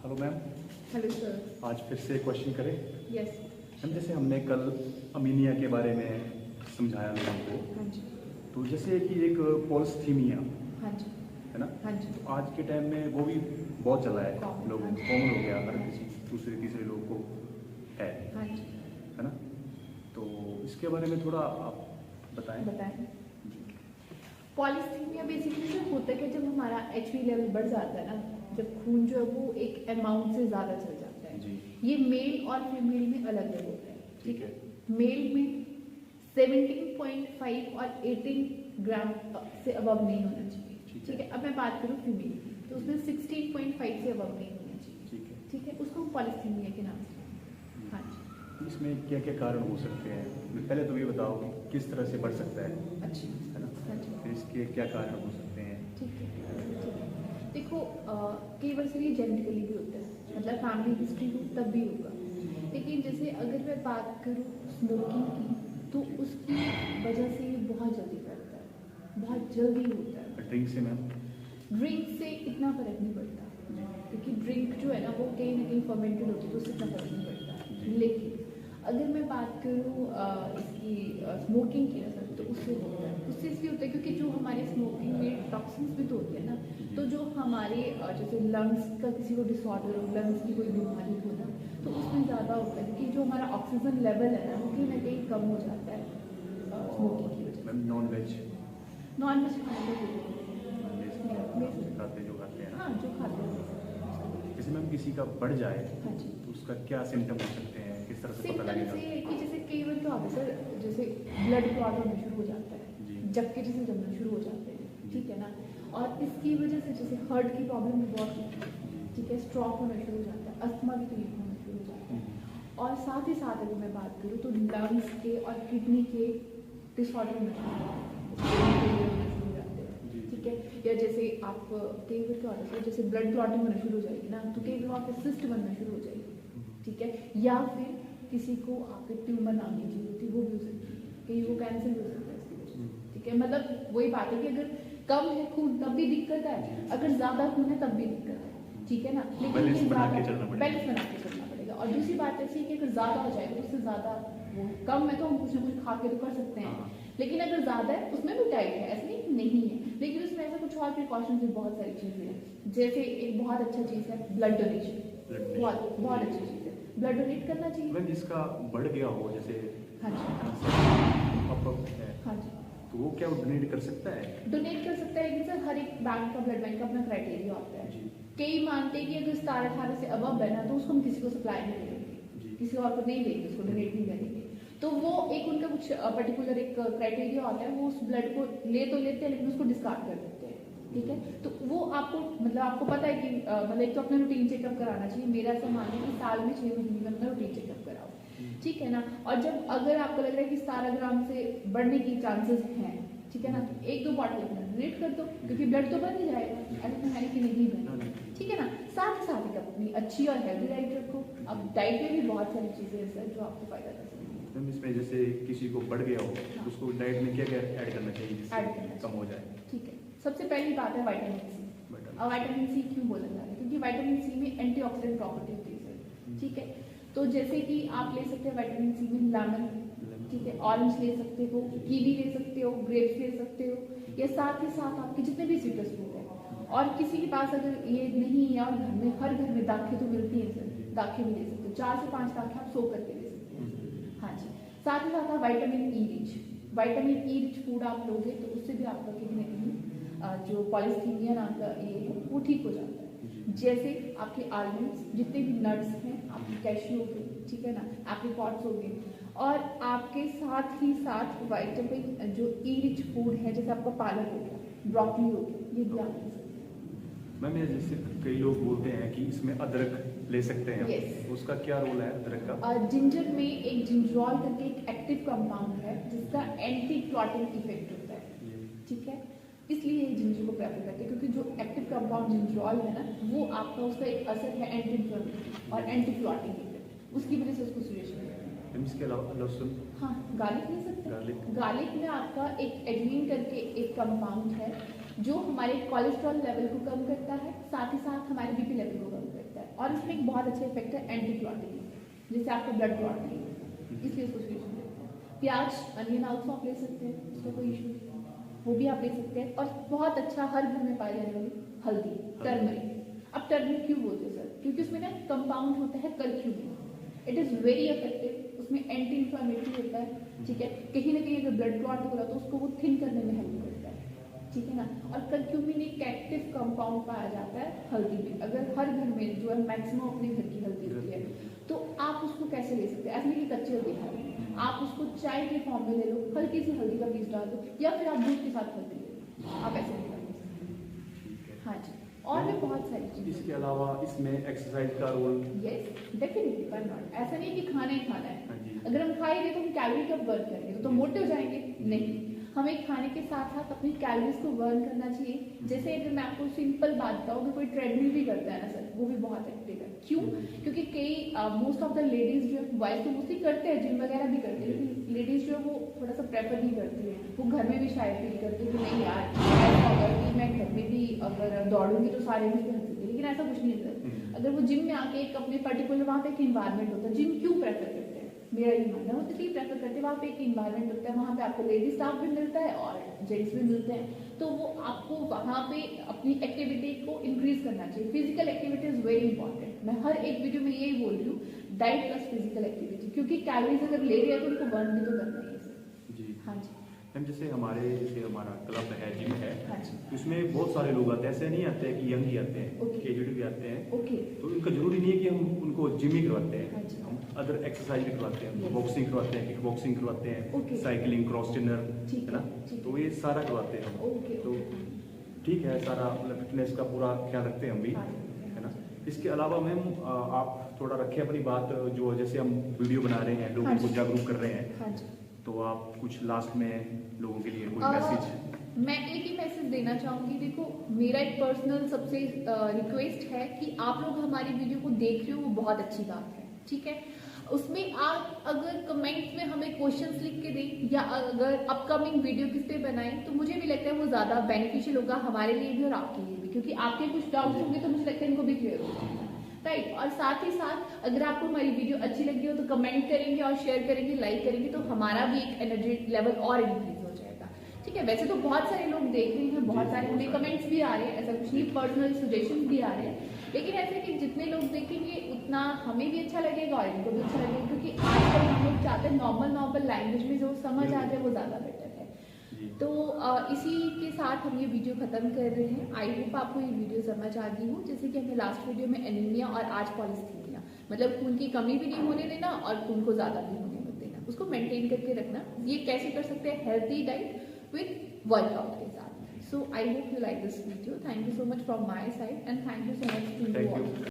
Hello ma'am. Hello sir. आज फिर से क्वेश्चन करें। यस। मैम जैसे हमने कल अमीनिया के बारे में समझाया लोगों को, हाँ जी। तो जैसे कि एक पॉलिस्थीनिया हाँ जी। है ना, हाँ जी। तो आज के टाइम में वो भी बहुत चला है, Common, लोगों हाँ जी। कॉमन हो गया, हर हाँ किसी जी। दूसरे तीसरे लोग को है हाँ जी। है ना। तो इसके बारे में थोड़ा आप बताएं। पॉलिस्थीनिया बेसिकली जो होता है कि जब हमारा HB लेवल बढ़ जाता है ना, जब खून जो है वो एक अमाउंट से ज़्यादा चल जाता है। जी। ये मेल और फीमेल में अलग अलग होता है। ठीक है। मेल में 17.5 और 18 ग्राम से अबव नहीं होना चाहिए। ठीक है। अब मैं बात करूँ फीमेल की, तो उसमें 16.5 से अबव नहीं होना चाहिए। ठीक है। उसको हम पॉलिस्थीनिया के नाम से। हाँ जी। इसमें क्या क्या कारण हो सकते हैं? पहले तो ये बताओ कि किस तरह से बढ़ सकता है, अच्छा। है ना, हाँ जी। फिर इसके क्या कारण हो सकते हैं। ठीक है। ठीक है। देखो, कई बार से ये जेनेटिकली भी होता है, मतलब फैमिली हिस्ट्री हो तब भी होगा। लेकिन जैसे अगर मैं बात करूँ स्मोकिंग की, तो उसकी वजह से ये बहुत जल्दी बढ़ता है, बहुत जल्दी होता है। ड्रिंक से मैम? ड्रिंक से इतना फर्क नहीं पड़ता, क्योंकि ड्रिंक जो है ना वो कहीं ना कहीं फर्मेंटेड होती है, तो उससे इतना फर्क नहीं पड़ता। लेकिन अगर मैं बात करूँ इसकी स्मोकिंग की ना सर, तो उससे होता है। उससे इसलिए होता है क्योंकि जो हमारे स्मोकिंग में टॉक्सिन्स भी तो होते हैं ना, तो जो हमारे जैसे लंग्स का किसी को डिसऑर्डर हो, लंग्स की कोई बीमारी हो ना, तो उसमें ज़्यादा होता है, क्योंकि जो हमारा ऑक्सीजन लेवल है ना वो कहीं ना कहीं कम हो जाता है स्मोकिंग की वजह मैम नॉन वेज से। नॉन वेज खाने का खाते जो खाते हैं ना, हाँ, जो खाते हैं। जैसे मैम किसी का बढ़ जाए हाँ जी। तो उसका क्या सिम्टम हो सकते हैं, किस तरह से पता सिम्टम्स लगेगा? ये है कि जैसे कई बार क्या होता है सर, जैसे ब्लड क्लॉट होना शुरू हो जाता जी। है, जबकि जैसे जमना शुरू हो जाते हैं। जी। ठीक है ना। और इसकी वजह से जैसे हार्ट की प्रॉब्लम भी बहुत होती है। ठीक है। स्ट्रोक होना शुरू हो जाता है, अस्थमा भी तो होना शुरू हो जाता है। और साथ ही साथ अगर मैं बात करूँ तो लंग्स के और किडनी के डिसऑर्डर होना शुरू हो जाते हैं। ठीक है। या जैसे आप कई बार क्या होता है, जैसे ब्लड क्लॉटिंग होना शुरू हो जाएगी ना, तो कई बार आपके सिस्ट बनना शुरू हो जाएगी। ठीक है। या फिर किसी को आपके ट्यूमर नाम की चीज होती है, वो भी हो सकती है, कहीं वो कैंसर भी हो सकता है इसकी वजह से। ठीक है। मतलब वही बात है कि अगर कम है खून तब भी दिक्कत है, अगर ज्यादा खून है तब भी दिक्कत है। ठीक है ना। लेकिन बैलेंस बना के बैलेंस चलना पड़ेगा। और दूसरी बात ऐसी है कि अगर ज्यादा हो जाएगा तो उससे ज्यादा वो कम है तो हम कुछ ना कुछ खा के तो कर सकते हैं। लेकिन अगर ज्यादा है उसमें भी डाइट है, ऐसे नहीं है, लेकिन उसमें ऐसा कुछ और प्रिकॉशंस भी बहुत सारी चीजें हैं। जैसे एक बहुत अच्छा चीज है ब्लड डोनेशन, बहुत बहुत अच्छी चीज है, ब्लड डोनेट करना चाहिए। मैम जिसका बढ़ गया हो, जैसे हाँ जी। अप है, हाँ जी। तो वो क्या डोनेट कर सकता है? डोनेट कर सकता है, लेकिन सर हर एक बैंक का, ब्लड बैंक का अपना क्राइटेरिया होता है। जी। कई मानते हैं कि अगर 17-18 से अबव है ना, तो उसको हम किसी को सप्लाई नहीं करेंगे, जी। किसी और को नहीं देंगे, उसको डोनेट नहीं करेंगे। तो वो एक उनका कुछ पर्टिकुलर एक क्राइटेरिया होता है, वो उस ब्लड को ले तो लेते हैं लेकिन उसको डिस्कार्ड कर देते हैं। ठीक है। तो वो आपको मतलब आपको पता है कि मतलब एक तो अपना रूटीन चेकअप कराना चाहिए। मेरा ऐसा मानना है कि साल में 6 महीने में अपना रूटीन चेकअप कराओ। ठीक है ना। और जब अगर आपको लग रहा है कि 17 ग्राम से बढ़ने की चांसेस हैं, ठीक है ना, तो 1-2 बॉटल अपना डोनेट कर दो, क्योंकि ब्लड तो बन ही जाएगा, ऐसा तो है कि नहीं बने। ठीक है ना। साथ ही साथ एक अपनी अच्छी और हेल्दी डाइट रखो। अब डाइट में भी बहुत सारी चीजें हैं सर जो आपको फायदा कर सकती हैं। मैम इसमें जैसे किसी को बढ़ गया हो तो उसको डाइट में क्या क्या ऐड करना चाहिए जिससे कम हो जाए? ठीक है। सबसे पहली बात है विटामिन सी। अब विटामिन सी क्यों बोला जा रहा है? क्योंकि विटामिन सी में एंटीऑक्सीडेंट प्रॉपर्टी होती है सर। ठीक है। तो जैसे कि आप ले सकते हैं विटामिन सी में लेमन, ठीक है, ऑरेंज ले सकते हो, कीवी ले सकते हो, ग्रेप्स ले सकते हो, या साथ ही साथ आपके जितने भी सिट्रस फ्रूट है। और किसी के पास अगर ये नहीं है और घर में, हर घर में दाखें तो मिलती हैं सर, दाखें भी ले सकते हो, 4 से 5 दाखें आप सोख करके ले सकते हैं। हाँ जी। साथ ही साथ आप विटामिन ई रिच फूड आप लोगे तो उससे भी आपका कहीं ना कहीं जो पॉलिस्थीनिया नाम का ये है वो ठीक हो जाता है। जैसे आपके आलमंड्स, जितने भी नट्स हैं, आपके कैश्यू हो गए, ठीक है ना, एप्रिकॉट्स हो गए, और आपके साथ ही साथ विटामिन जो ई रिच फूड है, जैसे आपका पालक हो गया, ब्रोकली हो गया, ये भी आप ले सकते हैं। मैम ये जैसे कई लोग बोलते हैं कि इसमें अदरक ले सकते हैं। Yes. उसका क्या रोल है अदरक का? जिंजर में एक जिंजरॉल करके एक एक्टिव कंपाउंड है जिसका एंटी क्लॉटिंग इफेक्ट होता है। ठीक है। इसलिए ये जिंजर को प्रेफर करते हैं, क्योंकि जो एक्टिव कंपाउंड जिंजरॉल है ना, वो आपका उसका एक असर है एंटी इन्फ्लेमेटरी और एंटी क्लॉटिंग इफेक्ट, उसकी वजह से उसको सजेशन करते हैं। इसके अलावा लहसुन? हाँ, गार्लिक ले सकते गार्लिक। हैं। गार्लिक में आपका एक एडमिन करके एक कंपाउंड है जो हमारे कोलेस्ट्रॉल लेवल को कम करता है, साथ ही साथ हमारे बीपी लेवल को कम करता है, और और इसमें एक बहुत अच्छा इफेक्ट है एंटी क्लॉटिंग, जैसे आपका ब्लड क्लॉट नहीं है, इसलिए इसको सॉल्यूशन देते हैं। प्याज, अनियन आल्सो आप ले सकते हैं, उसका कोई इशू नहीं, वो भी आप ले सकते हैं। और बहुत अच्छा हर घर में पाई जाने वाली हल्दी, टर्मरिक। अब टर्मरिक क्यों बोलते हैं सर? क्योंकि उसमें ना कंपाउंड होता है curcumin, it is very effective, उसमें एंटी इंफ्लेमेटरी होता है, ठीक है। कहीं ना कहीं अगर ब्लड क्लॉट हो रहा तो उसको वो थिन करने में हेल्प करता है, ठीक है ना। और करक्यूमिन एक एक्टिव कंपाउंड पाया जाता है हल्दी में। अगर हर घर में जो है मैक्सिमम अपने घर की हल्दी होती है, तो आप उसको कैसे ले सकते हैं? ऐसे नहीं कि कच्ची हल्दी खा रहे हैं, आप उसको चाय के फॉर्म में ले लो, हल्की सी हल्दी का पीस डाल दो, या फिर आप दूध के साथ हल्दी ले लो, आप ऐसे भी कर सकते हैं। हाँ जी, और भी बहुत सारी चीजें। इसके अलावा इसमें एक्सरसाइज का role? Yes definitely, why not. ऐसा नहीं कि खाना ही खाना हाँ है, जी। अगर हम खाएंगे तो हम कैलोरी कब बर्न करेंगे? तो मोटे हो जाएंगे? नहीं, हमें खाने के साथ साथ अपनी कैलोरीज को बर्न करना चाहिए। जैसे अगर मैं आपको सिंपल बात बताऊँ, अगर कोई ट्रेडमिल भी करता है ना सर, वो भी बहुत एक्टिव है। क्यों? क्योंकि कई मोस्ट ऑफ द लेडीज जो है, बॉयज तो मोस्टली करते हैं, जिम वगैरह भी करते हैं, लेकिन लेडीज जो है वो थोड़ा सा प्रेफर नहीं करती है। वो घर में भी शायद फील करती है कि नहीं यार, ऐसा होगा कि मैं घर में भी अगर दौड़ूंगी तो सारे मुझे हंसेंगे, लेकिन ऐसा कुछ नहीं है सर। अगर वो जिम में आके एक अपने पर्टिकुलर वहाँ पे एक इन्वायरमेंट होता है, जिम क्यों प्रेफर करते हैं? मेरा ये मानना है, वो इसलिए प्रेफर करते हैं, वहाँ पे एक इन्वायरमेंट होता है, वहाँ पे आपको लेडी स्टाफ भी मिलता है और जेंट्स भी मिलते हैं, तो वो आपको वहाँ पे अपनी एक्टिविटी को इंक्रीज करना चाहिए। Physical activity is very important. मैं हर एक वीडियो में यही बोल रही हूँ, डाइट प्लस फिजिकल एक्टिविटी, क्योंकि कैलोरीज अगर ले रहे हैं तो उनको बर्न भी तो करना ही है सर। जी हाँ जी मैम, जैसे हमारा क्लब है, जिम है, हाँ जी उसमें बहुत सारे लोग आते हैं, ऐसे नहीं आते हैं कि यंग ही आते हैं, Okay. एजेड भी आते हैं। ओके तो इनका जरूरी नहीं है कि हम उनको जिम ही करवाते हैं, हाँ जी। हम अदर एक्सरसाइज भी करवाते हैं, Yes. बॉक्सिंग करवाते हैं, किक बॉक्सिंग करवाते हैं, Okay. साइकिलिंग, क्रॉस ट्रेनर, ठीक है ना, ठीक तो ये सारा करवाते हैं हम। ओके तो ठीक है, सारा मतलब फिटनेस का पूरा ख्याल रखते हैं हम भी, हाँ है ना। इसके अलावा मैम आप थोड़ा रखें अपनी बात, जो जैसे हम वीडियो बना रहे हैं, लोगों हाँ को जी। जागरूक कर रहे हैं, हाँ जी। तो आप कुछ लास्ट में लोगों के लिए कोई मैसेज? मैं एक ही मैसेज देना चाहूंगी। देखो, मेरा एक पर्सनल सबसे रिक्वेस्ट है कि आप लोग हमारी वीडियो को देख रहे हो, वो बहुत अच्छी बात है, ठीक है। उसमें आप अगर कमेंट्स में हमें क्वेश्चंस लिख के दें, या अगर अपकमिंग वीडियो किस पे बनाएं, तो मुझे भी लगता है वो ज्यादा बेनिफिशियल होगा हमारे लिए भी और आपके लिए भी, क्योंकि आपके कुछ डाउट्स होंगे तो मुझे लगता है इनको भी क्लियर होगा, राइट। और साथ ही साथ अगर आपको हमारी वीडियो अच्छी लगी हो तो कमेंट करेंगे और शेयर करेंगे, लाइक करेंगे, तो हमारा भी एक एनर्जी लेवल और इंक्रीज हो जाएगा, ठीक है। वैसे तो बहुत सारे लोग देख रहे हैं, बहुत सारे हमें कमेंट्स भी आ रहे हैं, ऐसा कुछ नहीं, पर्सनल सजेशन भी आ रहे हैं, लेकिन ऐसे कि जितने लोग देखेंगे उतना हमें भी अच्छा लगेगा और इनको भी अच्छा लगेगा, क्योंकि आजकल हम लोग चाहते हैं नॉर्मल लैंग्वेज में जो समझ आ जाए वो ज़्यादा बेटर है। तो इसी के साथ हम ये वीडियो खत्म कर रहे हैं। आई होप आपको ये वीडियो समझ आ गई हो। जैसे कि हमने लास्ट वीडियो में एनीमिया और आज पॉलीसीमिया, मतलब खून की कमी भी नहीं होने देना और खून को ज़्यादा भी होने मत देना, उसको मेंटेन करके रखना। ये कैसे कर सकते हैं? हेल्थी डाइट विथ वर्कआउट के साथ। So I hope you like this video. Thank you so much from my side and thank you so much to you all.